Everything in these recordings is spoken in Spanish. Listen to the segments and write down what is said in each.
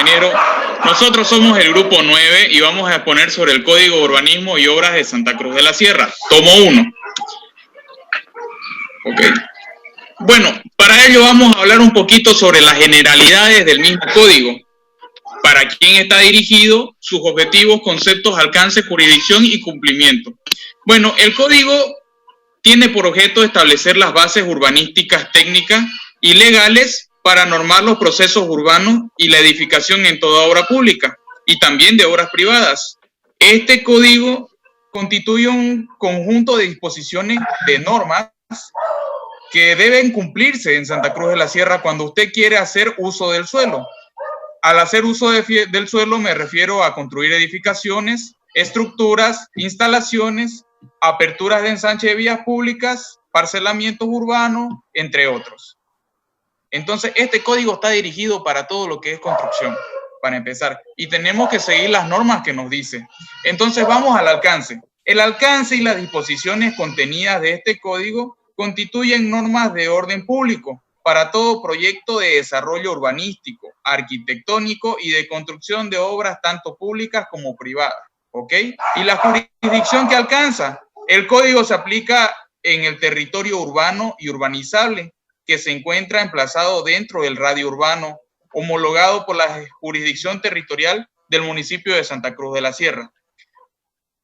ingeniero. Nosotros somos el grupo 9 y vamos a exponer sobre el Código de Urbanismo y Obras de Santa Cruz de la Sierra, tomo 1. Ok. Bueno, para ello vamos a hablar un poquito sobre las generalidades del mismo código, para quién está dirigido, sus objetivos, conceptos, alcance, jurisdicción y cumplimiento. Bueno, el código tiene por objeto establecer las bases urbanísticas, técnicas y legales para normar los procesos urbanos y la edificación en toda obra pública y también de obras privadas. Este código constituye un conjunto de disposiciones de normas que deben cumplirse en Santa Cruz de la Sierra cuando usted quiere hacer uso del suelo. Al hacer uso del suelo me refiero a construir edificaciones, estructuras, instalaciones, aperturas de ensanche de vías públicas, parcelamientos urbanos, entre otros. Entonces, este código está dirigido para todo lo que es construcción, para empezar, y tenemos que seguir las normas que nos dice. Entonces, vamos al alcance. El alcance y las disposiciones contenidas de este código constituyen normas de orden público para todo proyecto de desarrollo urbanístico, arquitectónico y de construcción de obras tanto públicas como privadas, ¿ok? Y la jurisdicción que alcanza. El código se aplica en el territorio urbano y urbanizable que se encuentra emplazado dentro del radio urbano, homologado por la jurisdicción territorial del municipio de Santa Cruz de la Sierra.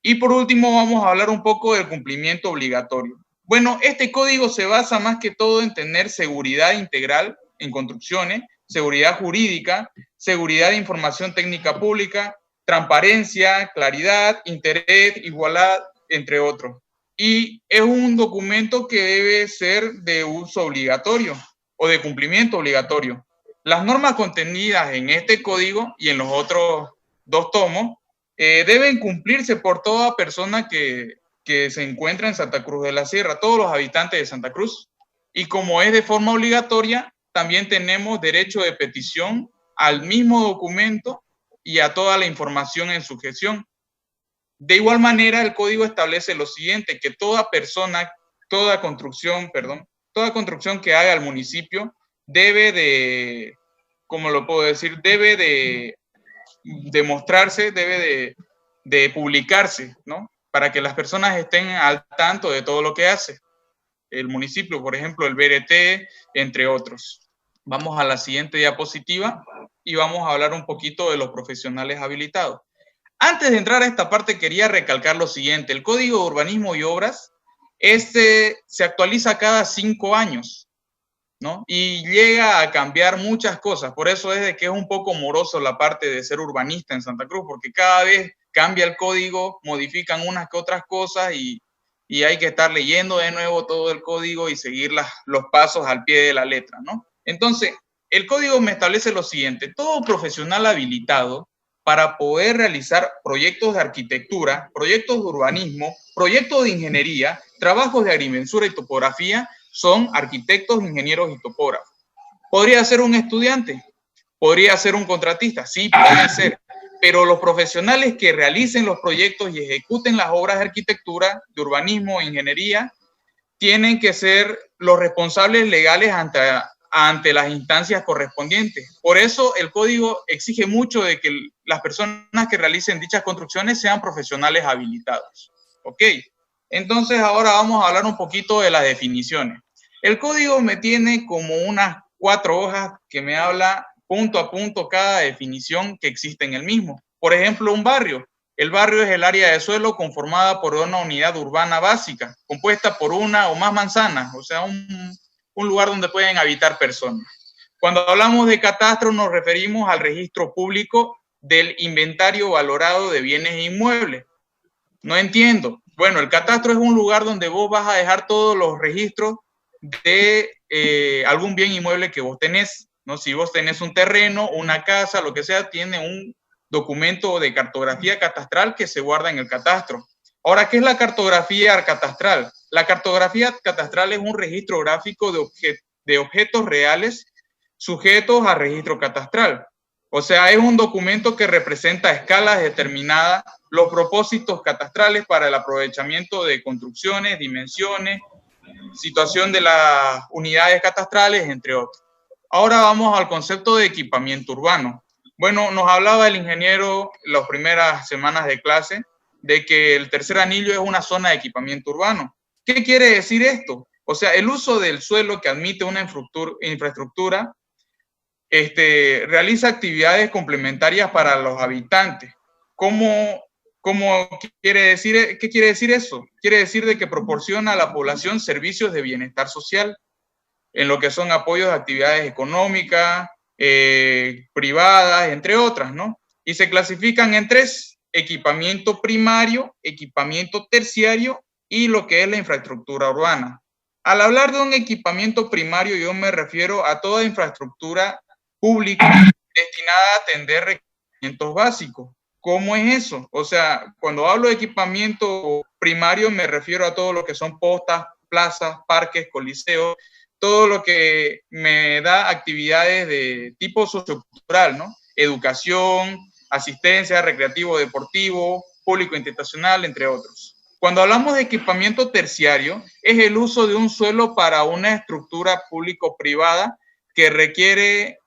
Y por último vamos a hablar un poco del cumplimiento obligatorio. Bueno, este código se basa más que todo en tener seguridad integral en construcciones, seguridad jurídica, seguridad de información técnica pública, transparencia, claridad, interés, igualdad, entre otros. Y es un documento que debe ser de uso obligatorio o de cumplimiento obligatorio. Las normas contenidas en este código y en los otros 2 tomos deben cumplirse por toda persona que se encuentra en Santa Cruz de la Sierra, todos los habitantes de Santa Cruz. Y como es de forma obligatoria, también tenemos derecho de petición al mismo documento y a toda la información en su gestión. De igual manera, el código establece lo siguiente, que toda construcción que haga el municipio debe de, ¿cómo lo puedo decir? Debe de demostrarse, debe de publicarse, ¿no? Para que las personas estén al tanto de todo lo que hace el municipio, por ejemplo, el BRT, entre otros. Vamos a la siguiente diapositiva y vamos a hablar un poquito de los profesionales habilitados. Antes de entrar a esta parte, quería recalcar lo siguiente. El Código de Urbanismo y Obras se actualiza cada 5 años, ¿no? Y llega a cambiar muchas cosas. Por eso es de que es un poco moroso la parte de ser urbanista en Santa Cruz, porque cada vez cambia el código, modifican unas que otras cosas y hay que estar leyendo de nuevo todo el código y seguir los pasos al pie de la letra, ¿no? Entonces, el código me establece lo siguiente. Todo profesional habilitado para poder realizar proyectos de arquitectura, proyectos de urbanismo, proyectos de ingeniería, trabajos de agrimensura y topografía, son arquitectos, ingenieros y topógrafos. ¿Podría ser un estudiante? ¿Podría ser un contratista? Sí, puede ser. Pero los profesionales que realicen los proyectos y ejecuten las obras de arquitectura, de urbanismo, ingeniería, tienen que ser los responsables legales ante las instancias correspondientes. Por eso el código exige mucho de que las personas que realicen dichas construcciones sean profesionales habilitados. ¿Ok? Entonces ahora vamos a hablar un poquito de las definiciones. El código me tiene como unas 4 hojas que me habla punto a punto cada definición que existe en el mismo. Por ejemplo, un barrio. El barrio es el área de suelo conformada por una unidad urbana básica, compuesta por una o más manzanas, o sea, un lugar donde pueden habitar personas. Cuando hablamos de catastro nos referimos al registro público del inventario valorado de bienes e inmuebles. No entiendo. Bueno, el catastro es un lugar donde vos vas a dejar todos los registros de algún bien inmueble que vos tenés, ¿no? Si vos tenés un terreno, una casa, lo que sea, tiene un documento de cartografía catastral que se guarda en el catastro. Ahora, ¿qué es la cartografía catastral? La cartografía catastral es un registro gráfico de objetos reales sujetos a registro catastral. O sea, es un documento que representa a escalas determinadas los propósitos catastrales para el aprovechamiento de construcciones, dimensiones, situación de las unidades catastrales, entre otros. Ahora vamos al concepto de equipamiento urbano. Bueno, nos hablaba el ingeniero las primeras semanas de clase de que el tercer anillo es una zona de equipamiento urbano. ¿Qué quiere decir esto? O sea, el uso del suelo que admite una infraestructura realiza actividades complementarias para los habitantes. ¿Cómo quiere decir, qué quiere decir eso? Quiere decir de que proporciona a la población servicios de bienestar social, en lo que son apoyos de actividades económicas, privadas, entre otras, ¿no? Y se clasifican en tres: equipamiento primario, equipamiento terciario y lo que es la infraestructura urbana. Al hablar de un equipamiento primario, yo me refiero a toda infraestructura pública destinada a atender requerimientos básicos. ¿Cómo es eso? O sea, cuando hablo de equipamiento primario, me refiero a todo lo que son postas, plazas, parques, coliseos, todo lo que me da actividades de tipo sociocultural, ¿no? Educación, asistencia, recreativo, deportivo, público institucional, entre otros. Cuando hablamos de equipamiento terciario, es el uso de un suelo para una estructura público-privada que requiere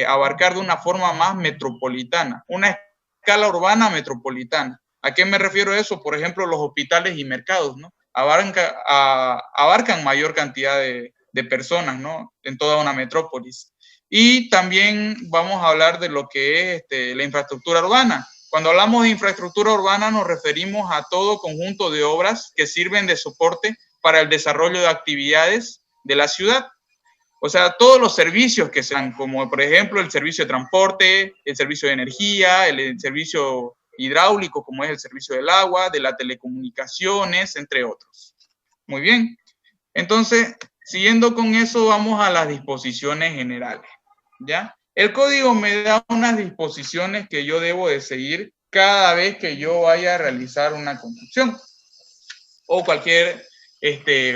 abarcar de una forma más metropolitana, una escala urbana metropolitana. ¿A qué me refiero a eso? Por ejemplo, los hospitales y mercados, ¿no? Abarcan mayor cantidad de personas, ¿no? En toda una metrópolis. Y también vamos a hablar de lo que es la infraestructura urbana. Cuando hablamos de infraestructura urbana nos referimos a todo conjunto de obras que sirven de soporte para el desarrollo de actividades de la ciudad. O sea, todos los servicios que sean, como por ejemplo el servicio de transporte, el servicio de energía, el servicio hidráulico, como es el servicio del agua, de las telecomunicaciones, entre otros. Muy bien. Entonces, siguiendo con eso, vamos a las disposiciones generales, ¿ya? El código me da unas disposiciones que yo debo de seguir cada vez que yo vaya a realizar una construcción o cualquier,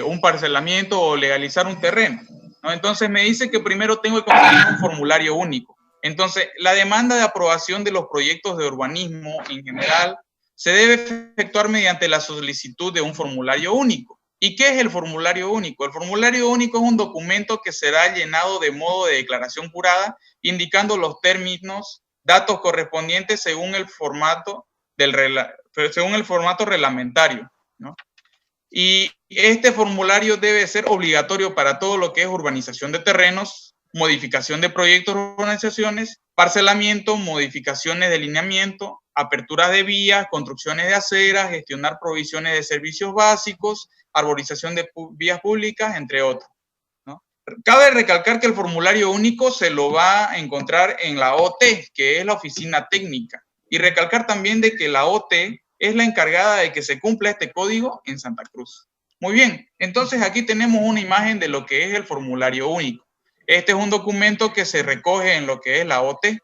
un parcelamiento o legalizar un terreno, ¿no? Entonces me dice que primero tengo que conseguir un formulario único. Entonces, la demanda de aprobación de los proyectos de urbanismo en general se debe efectuar mediante la solicitud de un formulario único. ¿Y qué es el formulario único? El formulario único es un documento que será llenado de modo de declaración jurada, indicando los términos, datos correspondientes según el formato reglamentario, ¿no? Y este formulario debe ser obligatorio para todo lo que es urbanización de terrenos, modificación de proyectos de urbanizaciones, parcelamiento, modificaciones de lineamiento, aperturas de vías, construcciones de aceras, gestionar provisiones de servicios básicos, arborización de vías públicas, entre otros, ¿no? Cabe recalcar que el formulario único se lo va a encontrar en la OT, que es la oficina técnica, y recalcar también de que la OT es la encargada de que se cumpla este código en Santa Cruz. Muy bien, entonces aquí tenemos una imagen de lo que es el formulario único. Este es un documento que se recoge en lo que es la OT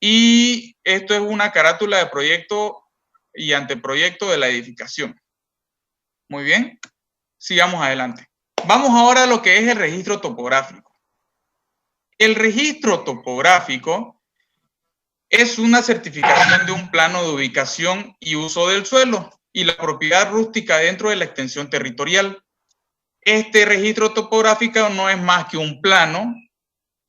y esto es una carátula de proyecto y anteproyecto de la edificación. Muy bien, sigamos adelante. Vamos ahora a lo que es el registro topográfico. El registro topográfico es una certificación de un plano de ubicación y uso del suelo y la propiedad rústica dentro de la extensión territorial. Este registro topográfico no es más que un plano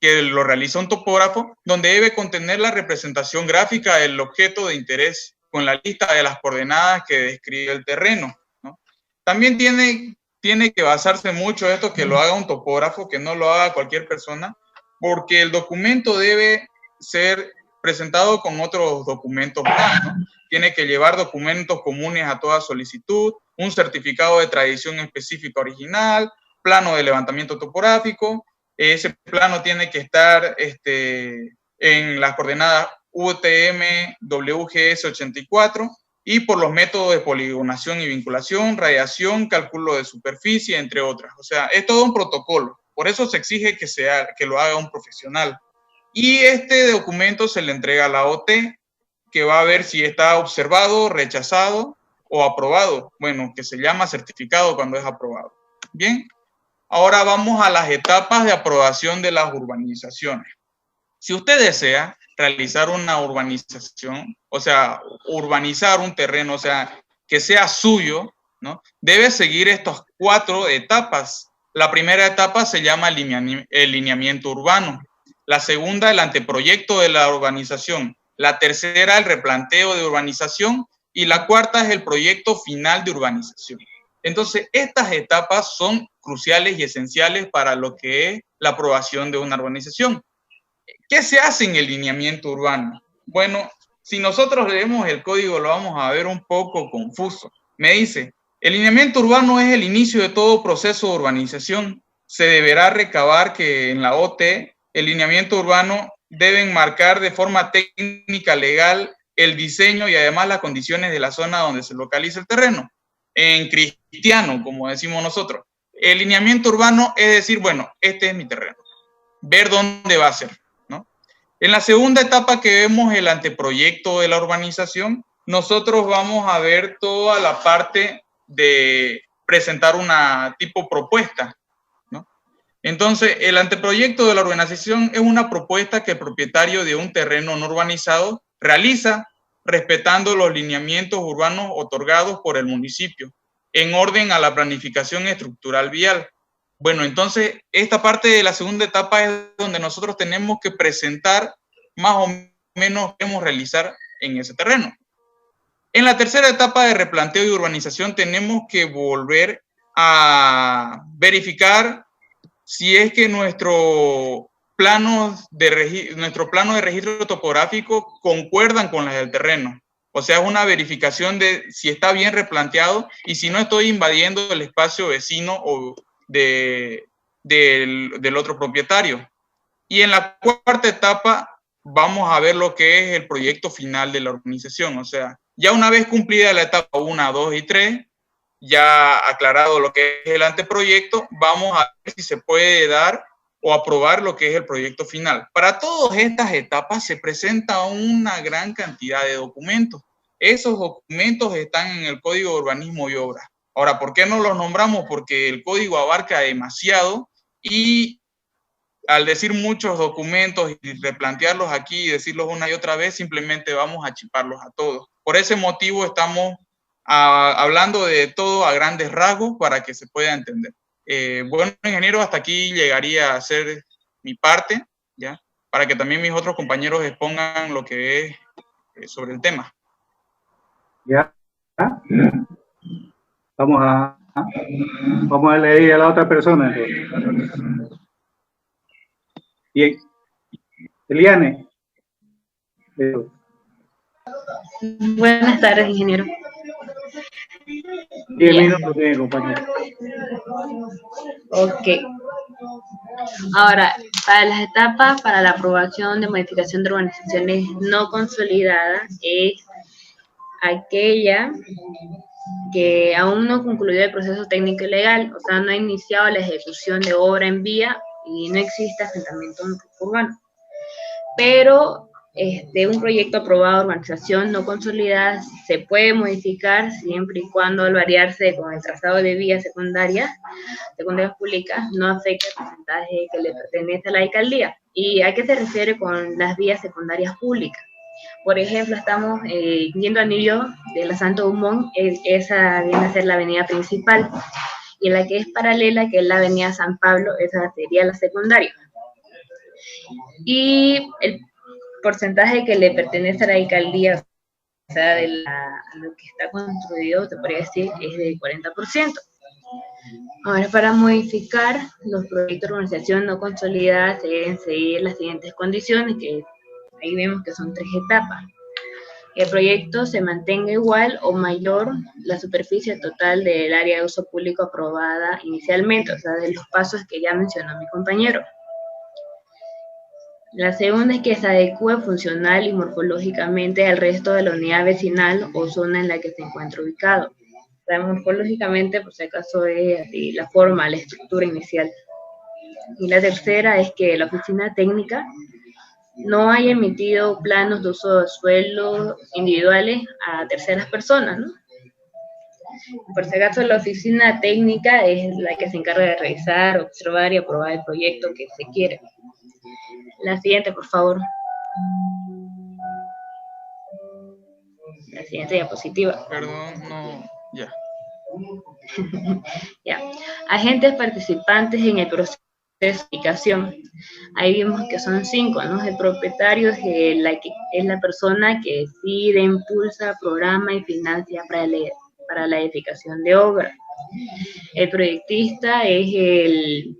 que lo realiza un topógrafo, donde debe contener la representación gráfica del objeto de interés con la lista de las coordenadas que describe el terreno, ¿no? También tiene que basarse mucho esto que lo haga un topógrafo, que no lo haga cualquier persona, porque el documento debe ser presentado con otros documentos más, ¿no? Tiene que llevar documentos comunes a toda solicitud, un certificado de tradición específica original, plano de levantamiento topográfico. Ese plano tiene que estar en las coordenadas UTM WGS 84 y por los métodos de poligonación y vinculación, radiación, cálculo de superficie, entre otras. O sea, es todo un protocolo. Por eso se exige que lo haga un profesional. Y este documento se le entrega a la OT, que va a ver si está observado, rechazado o aprobado. Bueno, que se llama certificado cuando es aprobado. Bien, ahora vamos a las etapas de aprobación de las urbanizaciones. Si usted desea realizar una urbanización, o sea, urbanizar un terreno, o sea, que sea suyo, ¿no? Debe seguir estas 4 etapas. La primera etapa se llama el lineamiento urbano. La segunda, el anteproyecto de la urbanización. La tercera, el replanteo de urbanización. Y la cuarta es el proyecto final de urbanización. Entonces, estas etapas son cruciales y esenciales para lo que es la aprobación de una urbanización. ¿Qué se hace en el lineamiento urbano? Bueno, si nosotros leemos el código lo vamos a ver un poco confuso. Me dice, el lineamiento urbano es el inicio de todo proceso de urbanización. Se deberá recabar que en la OT el lineamiento urbano deben marcar de forma técnica legal el diseño y además las condiciones de la zona donde se localiza el terreno. En cristiano, como decimos nosotros, el lineamiento urbano es decir, bueno, este es mi terreno, ver dónde va a ser, ¿no? En la segunda etapa que vemos el anteproyecto de la urbanización, nosotros vamos a ver toda la parte de presentar una tipo propuesta, ¿no? Entonces, el anteproyecto de la urbanización es una propuesta que el propietario de un terreno no urbanizado realiza respetando los lineamientos urbanos otorgados por el municipio, en orden a la planificación estructural vial. Bueno, entonces, esta parte de la segunda etapa es donde nosotros tenemos que presentar más o menos qué queremos realizar en ese terreno. En la tercera etapa de replanteo y urbanización tenemos que volver a verificar si es que nuestro plano de registro topográfico concuerdan con las del terreno. O sea, es una verificación de si está bien replanteado y si no estoy invadiendo el espacio vecino o del otro propietario. Y en la cuarta etapa vamos a ver lo que es el proyecto final de la urbanización. O sea, ya una vez cumplida la etapa 1, 2 y 3, ya aclarado lo que es el anteproyecto, vamos a ver si se puede dar o aprobar lo que es el proyecto final. Para todas estas etapas se presenta una gran cantidad de documentos. Esos documentos están en el Código de Urbanismo y Obras. Ahora, ¿por qué no los nombramos? Porque el código abarca demasiado y al decir muchos documentos y replantearlos aquí y decirlos una y otra vez, simplemente vamos a chiparlos a todos. Por ese motivo estamos hablando de todo a grandes rasgos para que se pueda entender. Bueno, ingeniero, hasta aquí llegaría a ser mi parte, ¿ya? Para que también mis otros compañeros expongan lo que es sobre el tema. Ya. Vamos a leer a la otra persona. Bien. Eliane. Buenas tardes, ingeniero. 10 minutos tiene, compañero. Ok. Ahora, para las etapas para la aprobación de modificación de urbanizaciones no consolidadas es aquella que aún no concluyó el proceso técnico y legal, o sea, no ha iniciado la ejecución de obra en vía y no existe asentamiento urbano. Pero un proyecto aprobado de urbanización no consolidada se puede modificar siempre y cuando al variarse con el trazado de vías secundarias públicas no afecte el porcentaje que le pertenece a la alcaldía. ¿Y a qué se refiere con las vías secundarias públicas? Por ejemplo, estamos yendo a Anillo de la Santo Dumont, esa viene a ser la avenida principal, y la que es paralela, que es la avenida San Pablo, esa sería la secundaria. Y el porcentaje que le pertenece a la alcaldía, o sea, de lo que está construido, te podría decir, es del 40%. Ahora, para modificar los proyectos de urbanización no consolidadas, se deben seguir las siguientes condiciones, que ahí vemos que son 3 etapas. El proyecto se mantenga igual o mayor la superficie total del área de uso público aprobada inicialmente, o sea, de los pasos que ya mencionó mi compañero. La segunda es que se adecue funcional y morfológicamente al resto de la unidad vecinal o zona en la que se encuentra ubicado. O sea, morfológicamente, por si acaso, es así, la forma, la estructura inicial. Y la tercera es que la oficina técnica no haya emitido planos de uso de suelo individuales a terceras personas, ¿no? Por si acaso, la oficina técnica es la que se encarga de revisar, observar y aprobar el proyecto que se quiere. La siguiente, por favor. La siguiente diapositiva. Perdón, no, ya. Ya. Agentes participantes en el proceso especificación. Ahí vimos que son 5, ¿no? El propietario es la persona que decide, impulsa, programa y financia para la edificación de obra. El proyectista es el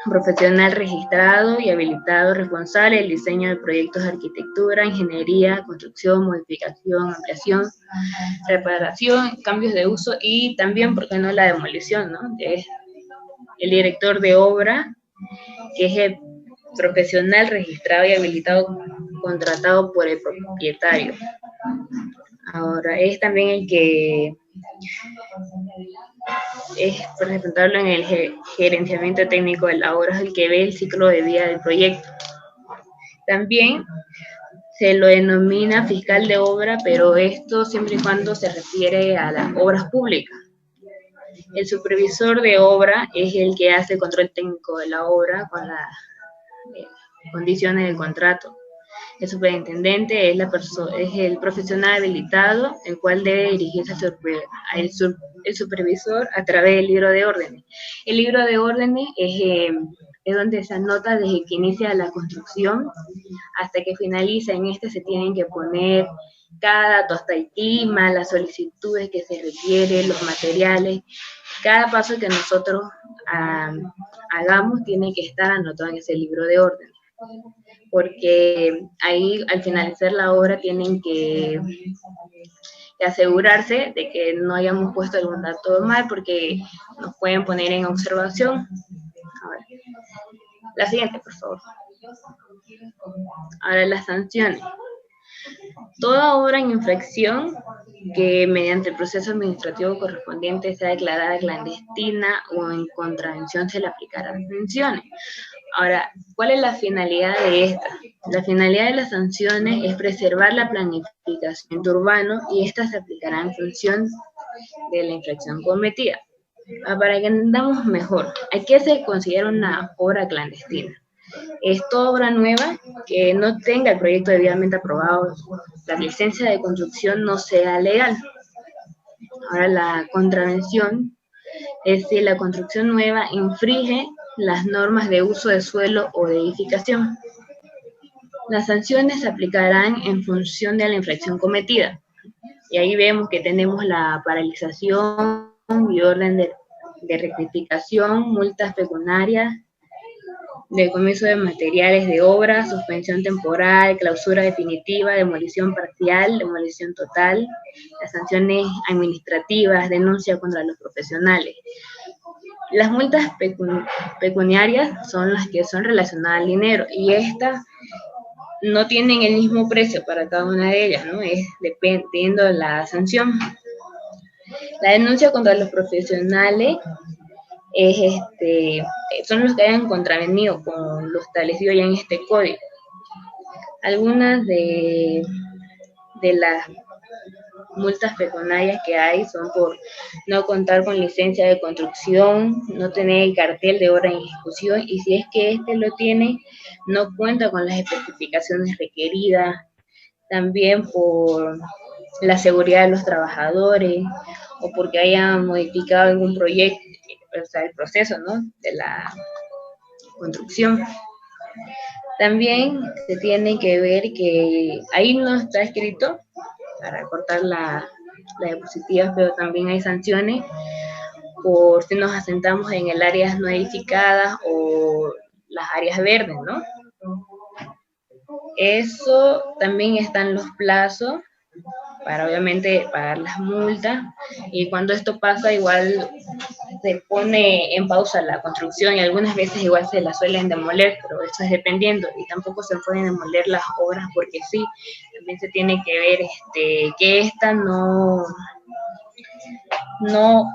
profesional registrado y habilitado responsable del diseño de proyectos de arquitectura, ingeniería, construcción, modificación, ampliación, reparación, cambios de uso y también, ¿por qué no?, la demolición, ¿no? Es el director de obra, que es el profesional registrado y habilitado contratado por el propietario. Ahora, es también el que es presentarlo en el gerenciamiento técnico de la obra, es el que ve el ciclo de vida del proyecto. También se lo denomina fiscal de obra, pero esto siempre y cuando se refiere a las obras públicas. El supervisor de obra es el que hace el control técnico de la obra con las condiciones del contrato. El superintendente es el profesional habilitado, el cual debe dirigirse el supervisor a través del libro de órdenes. El libro de órdenes es donde se anota desde que inicia la construcción hasta que finaliza. En este se tienen que poner cada dato, hasta el clima, las solicitudes que se requieren, los materiales. Cada paso que nosotros hagamos tiene que estar anotado en ese libro de órdenes, porque ahí al finalizar la obra tienen que asegurarse de que no hayamos puesto algún dato mal, porque nos pueden poner en observación. Ahora, la siguiente, por favor. Ahora, las sanciones. Toda obra en infracción que mediante el proceso administrativo correspondiente sea declarada clandestina o en contravención se le aplicarán sanciones. Ahora, ¿cuál es la finalidad de esta? La finalidad de las sanciones es preservar la planificación urbana y esta se aplicará en función de la infracción cometida. Para que entendamos mejor, ¿a qué se considera una obra clandestina? Es toda obra nueva que no tenga el proyecto debidamente aprobado, la licencia de construcción no sea legal. Ahora, la contravención es si la construcción nueva infringe las normas de uso de suelo o de edificación. Las sanciones se aplicarán en función de la infracción cometida. Y ahí vemos que tenemos la paralización y orden de rectificación, multas pecuniarias, decomiso de materiales de obra, suspensión temporal, clausura definitiva, demolición parcial, demolición total, las sanciones administrativas, denuncia contra los profesionales. Las multas pecuniarias son las que son relacionadas al dinero y estas no tienen el mismo precio para cada una de ellas, ¿no? Es dependiendo de la sanción. La denuncia contra los profesionales son los que hayan contravenido con lo establecido ya en este código. Algunas de las multas pecuniarias que hay son por no contar con licencia de construcción, no tener el cartel de obra en ejecución, y si es que lo tiene, no cuenta con las especificaciones requeridas. También por la seguridad de los trabajadores o porque hayan modificado algún proyecto, o sea, el proceso, ¿no?, de la construcción. También se tiene que ver que ahí no está escrito para cortar la diapositiva, pero también hay sanciones por si nos asentamos en el áreas no edificadas o las áreas verdes, ¿no? Eso también están los plazos para obviamente pagar las multas, y cuando esto pasa igual se pone en pausa la construcción y algunas veces igual se la suelen demoler, pero eso es dependiendo, y tampoco se pueden demoler las obras porque sí, también se tiene que ver que esta no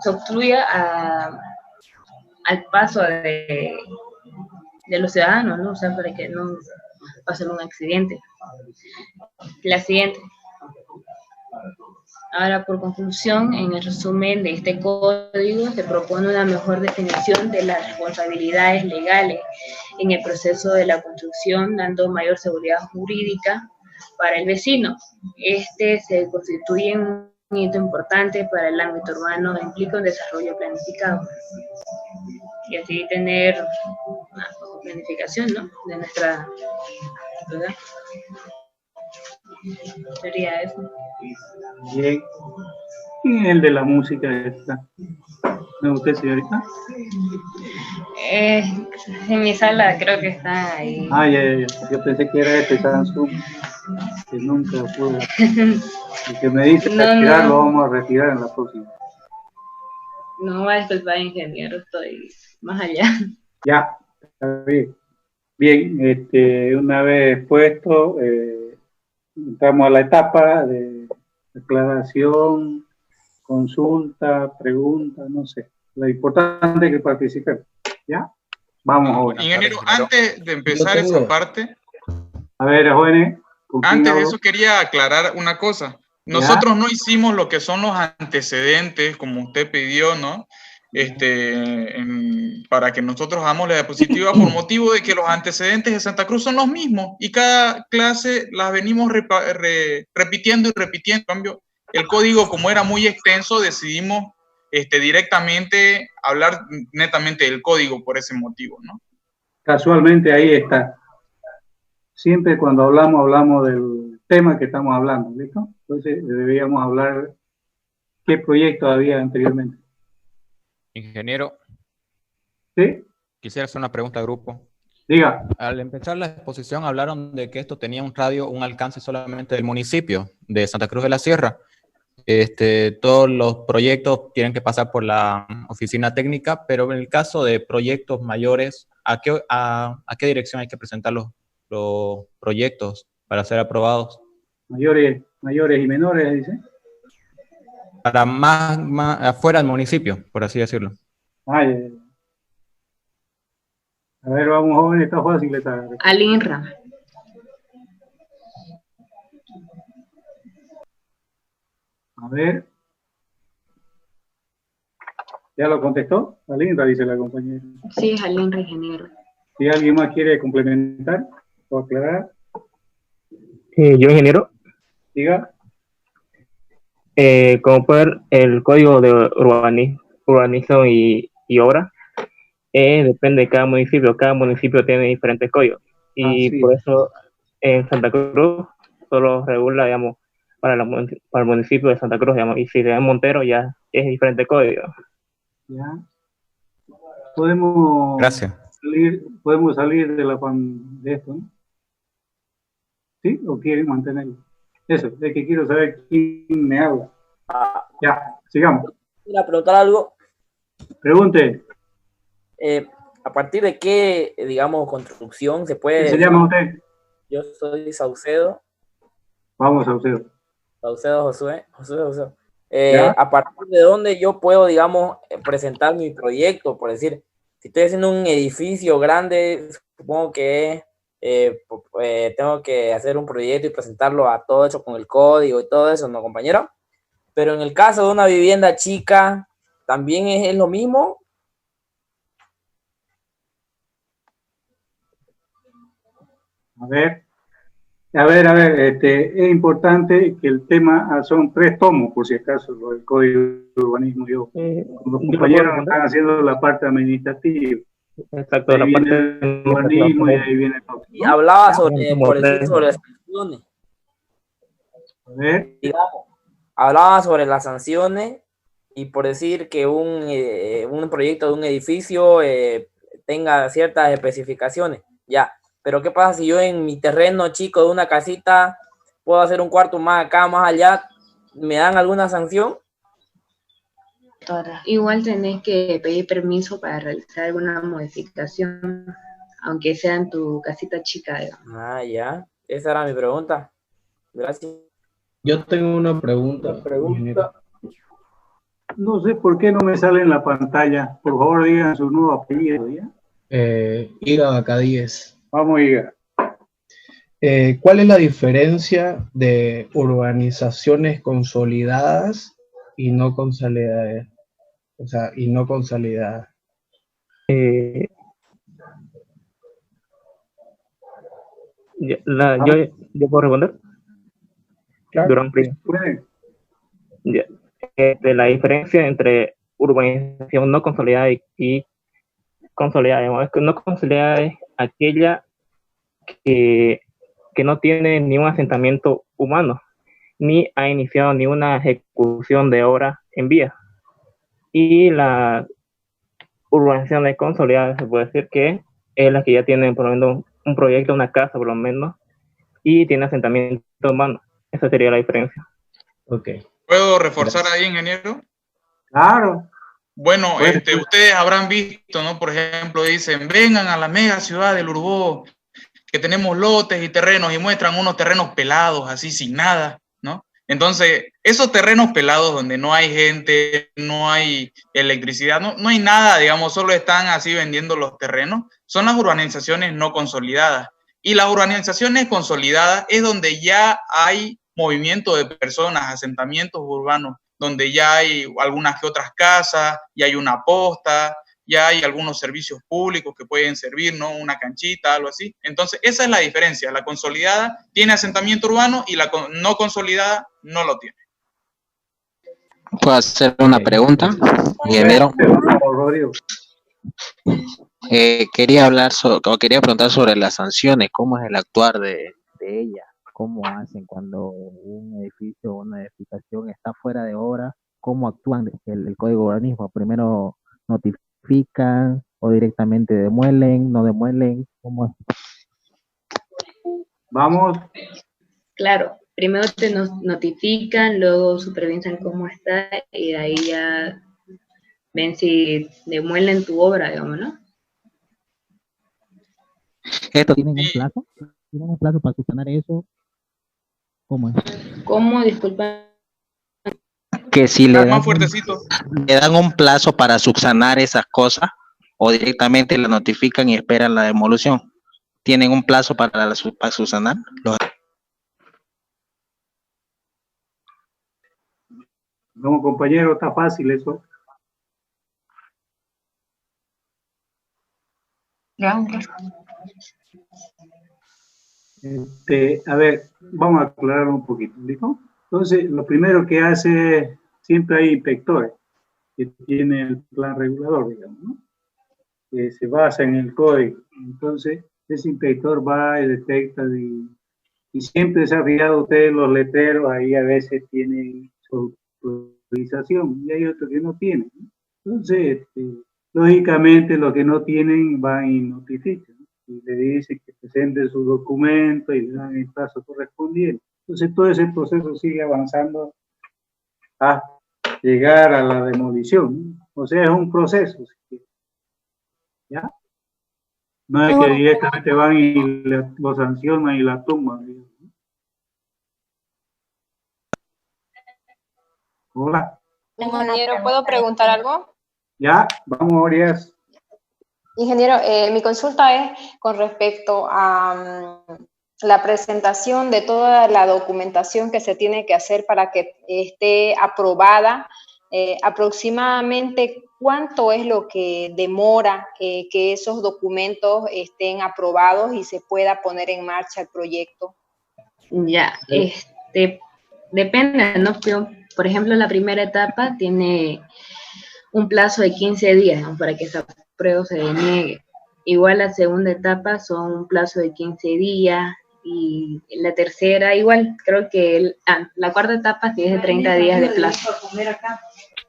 se obstruya al paso de los ciudadanos, ¿no? O sea, para que no pase un accidente. La siguiente. Ahora, por conclusión, en el resumen de este código se propone una mejor definición de las responsabilidades legales en el proceso de la construcción, dando mayor seguridad jurídica para el vecino. Se constituye un hito importante para el ámbito urbano, implica un desarrollo planificado y así tener planificación, ¿no? De nuestra ciudad. Sería eso. Bien. ¿Quién es el de la música esta? ¿No usted, señorita? En mi sala creo que está ahí. Ah, ya. Yo pensé que era este Samsung, que nunca pudo. El que me dice retirar, lo vamos a retirar en la próxima. No va a disculpar, ingeniero, estoy más allá. Ya, está bien. Bien, una vez puesto, entramos a la etapa de aclaración, consulta, pregunta, no sé. Lo importante es que participen. ¿Ya? Vamos, jóvenes. Ingeniero, antes de empezar esa parte, a ver, jóvenes. Antes de eso quería aclarar una cosa. Nosotros no hicimos lo que son los antecedentes, como usted pidió, ¿no? Para que nosotros hagamos la diapositiva por motivo de que los antecedentes de Santa Cruz son los mismos y cada clase las venimos repitiendo y repitiendo. En cambio, el código, como era muy extenso, decidimos directamente hablar netamente del código por ese motivo, ¿no? Casualmente ahí está. Siempre cuando hablamos del tema que estamos hablando, ¿listo? Entonces deberíamos hablar qué proyecto había anteriormente. Ingeniero. ¿Sí? Quisiera hacer una pregunta al grupo. Diga. Al empezar la exposición hablaron de que esto tenía un alcance solamente del municipio de Santa Cruz de la Sierra. Todos los proyectos tienen que pasar por la oficina técnica, pero en el caso de proyectos mayores, ¿a qué dirección hay que presentar los proyectos para ser aprobados? Mayores y menores, dice. Para más afuera del municipio, por así decirlo. Ay. A ver, vamos, jóvenes, está fácil. Al INRA. A ver. ¿Ya lo contestó? Al INRA, dice la compañera. Sí, al INRA, ingeniero. Si alguien más quiere complementar o aclarar. Yo, ingeniero. Diga. Como puede ver, el código de urbanización y obra depende de cada municipio. Cada municipio tiene diferentes códigos. Y por eso en Santa Cruz solo regula, digamos, para el municipio de Santa Cruz, digamos, y si es Montero ya es diferente código. Ya. Podemos salir de esto, ¿no? ¿Sí? ¿O quieren mantenerlo? Eso, es que quiero saber quién me habla. Ya, sigamos. Quiero preguntar algo. Pregunte. ¿A partir de qué, digamos, construcción se puede... ¿Qué se llama usted? Yo soy Saucedo. Vamos, Saucedo. Saucedo Josué. ¿A partir de dónde yo puedo, digamos, presentar mi proyecto? Por decir, si estoy haciendo un edificio grande, supongo que tengo que hacer un proyecto y presentarlo a todo eso con el código y todo eso, ¿no, compañero? Pero en el caso de una vivienda chica, ¿también es lo mismo? A ver, es importante que el tema son 3 tomos, por si acaso, el código de urbanismo. Los compañeros están haciendo la parte administrativa. Exacto, la parte del urbanismo y ahí viene todo. Y hablaba sobre las sanciones. A ver. Digamos, hablaba sobre las sanciones y por decir que un proyecto de un edificio tenga ciertas especificaciones, ya. Pero ¿qué pasa si yo en mi terreno chico de una casita puedo hacer un cuarto más acá, más allá? ¿Me dan alguna sanción? Igual tenés que pedir permiso para realizar alguna modificación, aunque sea en tu casita chica. Ah, ya. Esa era mi pregunta. Gracias. Yo tengo una pregunta. No sé por qué no me sale en la pantalla. Por favor, digan su nuevo apellido, ¿ya? Iga Bacadíes. Vamos, Iga. ¿Cuál es la diferencia de urbanizaciones consolidadas y no consolidadas? O sea, y no consolidadas. ¿Yo puedo responder? Claro. ¿Puede? La diferencia entre urbanización no consolidada y consolidada, digamos, es que no consolidada es aquella que no tiene ni un asentamiento humano, ni ha iniciado ni una ejecución de obra en vía. Y la urbanización consolidada se puede decir que es la que ya tiene por lo menos un proyecto, una casa por lo menos, y tiene asentamiento humano. Esa sería la diferencia. Ok. ¿Puedo reforzar ahí, ingeniero? Claro. Bueno, ustedes habrán visto, ¿no? Por ejemplo, dicen, vengan a la mega ciudad del Urbo, que tenemos lotes y terrenos, y muestran unos terrenos pelados, así sin nada, ¿no? Entonces, esos terrenos pelados donde no hay gente, no hay electricidad, no hay nada, digamos, solo están así vendiendo los terrenos, son las urbanizaciones no consolidadas. Y las urbanizaciones consolidadas es donde ya hay movimiento de personas, asentamientos urbanos, donde ya hay algunas que otras casas, ya hay una posta, ya hay algunos servicios públicos que pueden servir, ¿no? Una canchita, algo así. Entonces, esa es la diferencia. La consolidada tiene asentamiento urbano y la no consolidada no lo tiene. ¿Puedo hacer una pregunta, ingeniero? Quería preguntar sobre las sanciones, ¿cómo es el actuar de ellas? ¿Cómo hacen cuando un edificio o una edificación está fuera de obra? ¿Cómo actúan el código de urbanismo? ¿Primero notifican o directamente demuelen, no demuelen? ¿Cómo es? Vamos. Claro, primero te notifican, luego supervisan cómo está y de ahí ya ven si demuelen tu obra, digamos, ¿no? ¿Esto tienen un plazo? ¿Tienen un plazo para subsanar eso? ¿Cómo es? ¿Cómo? Disculpa. Que si le dan un plazo para subsanar esas cosas o directamente la notifican y esperan la demolición. ¿Tienen un plazo para subsanar? No, compañero, está fácil eso. A ver, vamos a aclarar un poquito, ¿listo? Entonces, lo primero que hace, siempre hay inspectores que tienen el plan regulador, digamos, ¿no? Que se basa en el código. Entonces, ese inspector va y detecta y siempre se ha fijado ustedes los letreros, ahí a veces tienen su autorización y hay otros que no tienen, ¿no? Entonces, lógicamente los que no tienen van y notifican, ¿no? Y le dicen que presenten su documento y le dan el plazo correspondiente. Entonces todo ese proceso sigue avanzando hasta llegar a la demolición, ¿no? O sea, es un proceso, ¿ya? No es que directamente van y lo sancionan y la tumban, ¿no? Hola. Ingeniero, ¿puedo preguntar algo? Ya, vamos, Orias. Ingeniero, mi consulta es con respecto a la presentación de toda la documentación que se tiene que hacer para que esté aprobada. Aproximadamente, ¿cuánto es lo que demora que esos documentos estén aprobados y se pueda poner en marcha el proyecto? Ya, depende, ¿no? Por ejemplo, la primera etapa tiene un plazo de 15 días, ¿no? Para que esa prueba se deniegue. Igual la segunda etapa son un plazo de 15 días y la tercera igual, creo que la cuarta etapa sí es de 30 días de plazo.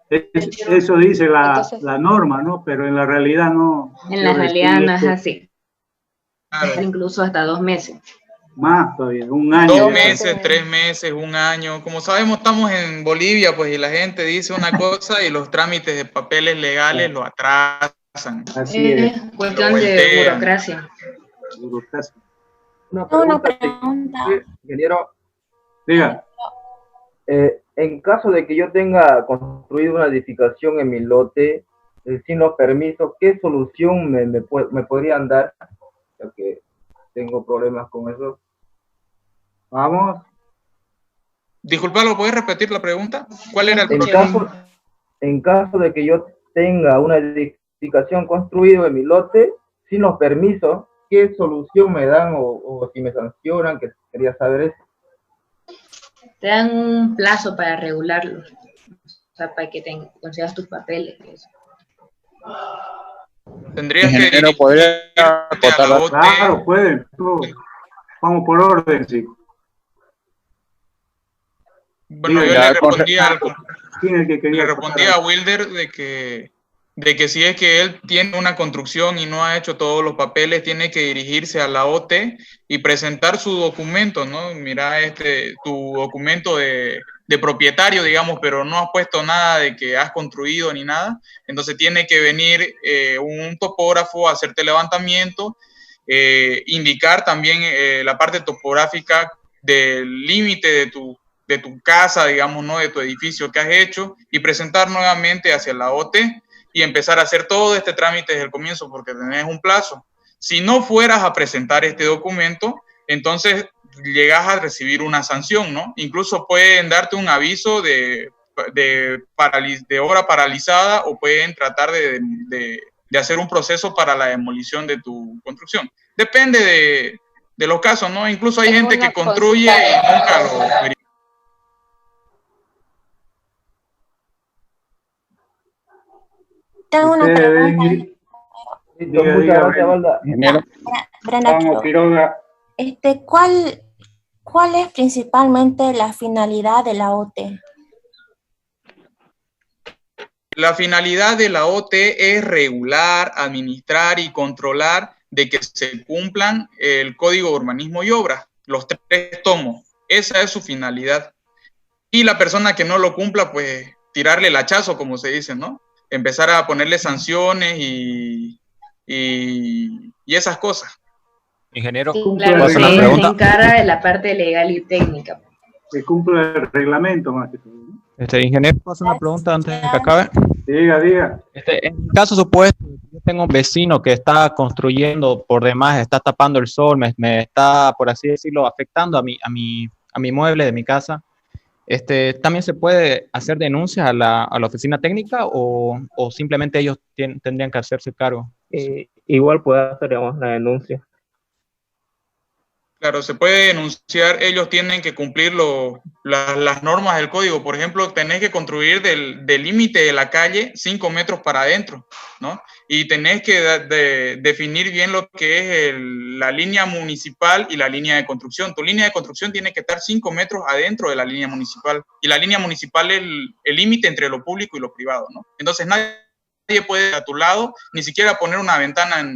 Eso dice la norma, ¿no? Pero en la realidad no. En la realidad no es así. Incluso hasta 2 meses. Más todavía, un año. 2 meses, 3 meses, un año. Como sabemos, estamos en Bolivia, pues, y la gente dice una cosa y los trámites de papeles legales lo atrasan. Así es. Cuestión de burocracia. Una pregunta. Ingeniero. Diga. En caso de que yo tenga construido una edificación en mi lote, sin los permisos, ¿qué solución me podrían dar? Ya que tengo problemas con eso. Vamos. Disculpa, ¿lo puedes repetir la pregunta? ¿Cuál era el problema? En caso de que yo tenga una edificación construida en mi lote, sin los permisos, ¿qué solución me dan o si me sancionan? Que quería saber eso. Te dan un plazo para regularlo, o sea, para que consigas tus papeles. Eso. Tendrías que Ingeniero, dirigirte ¿podría a acotar la la- OT. Claro, pueden. Vamos por orden, sí. Bueno, yo Diga, le Ya, con re- respondía al ¿quién es el que le quería respondía a acotar? Wilder de que si es que él tiene una construcción y no ha hecho todos los papeles, tiene que dirigirse a la OT y presentar su documento, ¿no? Mira, tu documento de propietario, digamos, pero no has puesto nada de que has construido ni nada. Entonces tiene que venir un topógrafo a hacerte levantamiento, indicar también la parte topográfica del límite de tu casa, digamos, ¿no? De tu edificio que has hecho y presentar nuevamente hacia la OT y empezar a hacer todo este trámite desde el comienzo porque tenés un plazo. Si no fueras a presentar este documento, entonces llegas a recibir una sanción, ¿no? Incluso pueden darte un aviso de obra paralizada o pueden tratar de hacer un proceso para la demolición de tu construcción. Depende de los casos, ¿no? Incluso hay Tengo gente una que construye consulta. y nunca lo verifica. Tengo una Ustedes ven pregunta. y Listo, diga, muchas diga, gracias, Valda. ingeniero, Brenda, vamos, Quiroga. ¿cuál es principalmente la finalidad de la OT? La finalidad de la OT es regular, administrar y controlar de que se cumplan el Código de Urbanismo y Obras, los 3 tomos. Esa es su finalidad. Y la persona que no lo cumpla, pues tirarle el hachazo, como se dice, ¿no? Empezar a ponerle sanciones y esas cosas. Ingeniero, Cumple Claro, el ¿puedo hacer una se reglamento, pregunta? encarga de la parte legal y técnica. que cumple el reglamento más que todo, ¿no? Ingeniero, ¿puedo hacer una pregunta antes de que acabe? Diga, diga. En el caso supuesto, yo tengo un vecino que está construyendo por demás, está tapando el sol, me está, por así decirlo, afectando a mi mueble de mi casa. ¿También se puede hacer denuncias a la oficina técnica o simplemente ellos tendrían que hacerse cargo? Igual puede hacer, digamos, la denuncia. Claro, se puede denunciar, ellos tienen que cumplir las normas del código. Por ejemplo, tenés que construir del límite de la calle 5 metros para adentro, ¿no? Y tenés que definir bien lo que es la línea municipal y la línea de construcción. Tu línea de construcción tiene que estar 5 metros adentro de la línea municipal. Y la línea municipal es el límite entre lo público y lo privado, ¿no? Entonces nadie puede a tu lado ni siquiera poner una ventana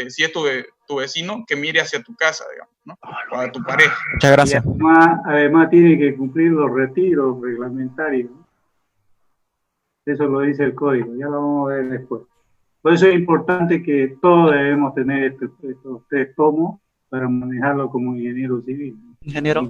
si es tu vecino, que mire hacia tu casa, digamos, ¿no? O a tu pareja. Muchas gracias. Y además tiene que cumplir los retiros reglamentarios, ¿no? Eso lo dice el código, ya lo vamos a ver después. Por eso es importante que todos debemos tener estos 3 tomos para manejarlo como ingeniero civil. Ingeniero.